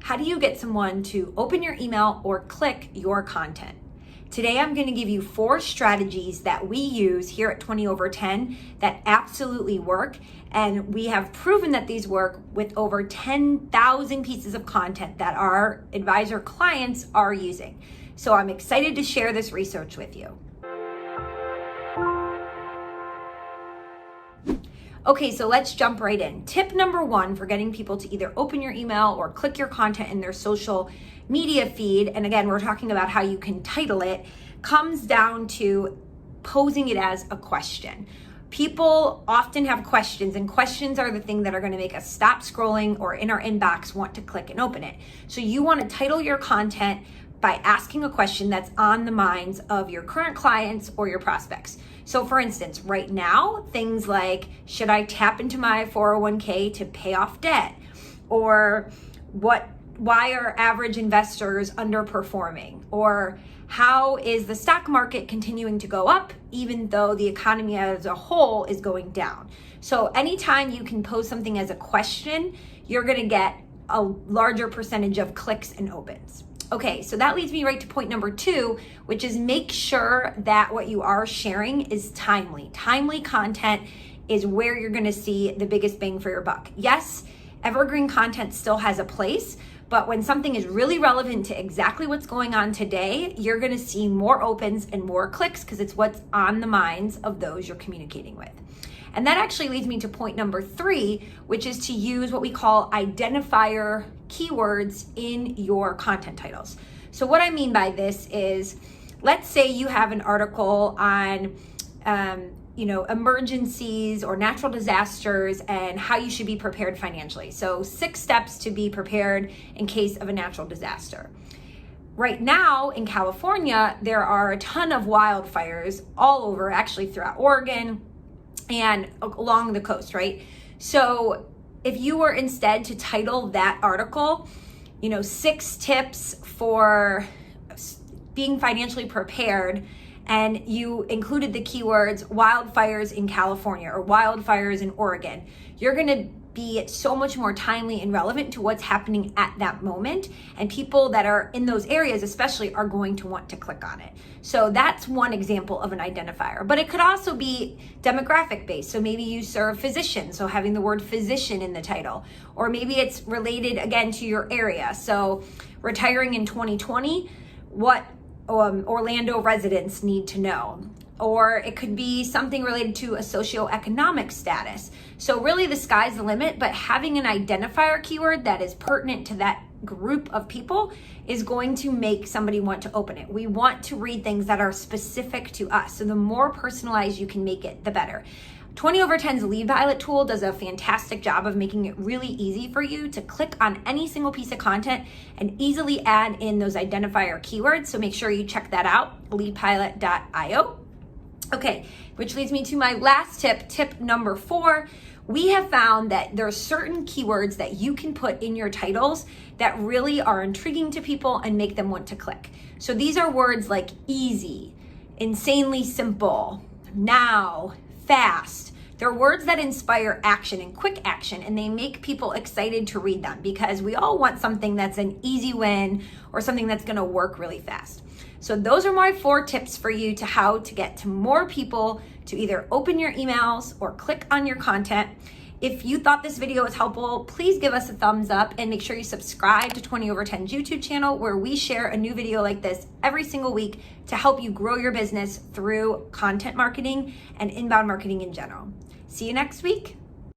How do you get someone to open your email or click your content? Today, I'm going to give you 4 strategies that we use here at 20 over 10 that absolutely work. And we have proven that these work with over 10,000 pieces of content that our advisor clients are using. So I'm excited to share this research with you. Okay, so let's jump right in. Tip number 1 for getting people to either open your email or click your content in their social media feed, and again, we're talking about how you can title it, comes down to posing it as a question. People often have questions, and questions are the thing that are going to make us stop scrolling or in our inbox want to click and open it. So you want to title your content by asking a question that's on the minds of your current clients or your prospects. So for instance, right now, things like, should I tap into my 401k to pay off debt? Or why are average investors underperforming? Or how is the stock market continuing to go up even though the economy as a whole is going down? So anytime you can pose something as a question, you're gonna get a larger percentage of clicks and opens. Okay, so that leads me right to point number 2, which is make sure that what you are sharing is timely. Timely content is where you're gonna see the biggest bang for your buck. Yes, evergreen content still has a place, but when something is really relevant to exactly what's going on today, you're gonna see more opens and more clicks because it's what's on the minds of those you're communicating with. And that actually leads me to point number 3, which is to use what we call identifier keywords in your content titles. So what I mean by this is, let's say you have an article on emergencies or natural disasters and how you should be prepared financially. So 6 steps to be prepared in case of a natural disaster. Right now in California, there are a ton of wildfires all over, actually throughout Oregon and along the coast, right? So if you were instead to title that article, 6 tips for being financially prepared, and you included the keywords wildfires in California or wildfires in Oregon, you're gonna be so much more timely and relevant to what's happening at that moment. And people that are in those areas especially are going to want to click on it. So that's one example of an identifier, but it could also be demographic based. So maybe you serve physicians, so having the word physician in the title, or maybe it's related again to your area. So retiring in 2020, what Orlando residents need to know. Or it could be something related to a socioeconomic status. So really the sky's the limit, but having an identifier keyword that is pertinent to that group of people is going to make somebody want to open it. We want to read things that are specific to us. So the more personalized you can make it, the better. 20 over 10's lead pilot tool does a fantastic job of making it really easy for you to click on any single piece of content and easily add in those identifier keywords. So make sure you check that out, leadpilot.io. Okay, which leads me to my last tip number 4. We have found that there are certain keywords that you can put in your titles that really are intriguing to people and make them want to click. So these are words like easy, insanely simple, now, fast. They're words that inspire action and quick action, and they make people excited to read them because we all want something that's an easy win or something that's gonna work really fast. So those are my 4 tips for you to how to get to more people to either open your emails or click on your content. If you thought this video was helpful, please give us a thumbs up and make sure you subscribe to 20 over 10's YouTube channel, where we share a new video like this every single week to help you grow your business through content marketing and inbound marketing in general. See you next week.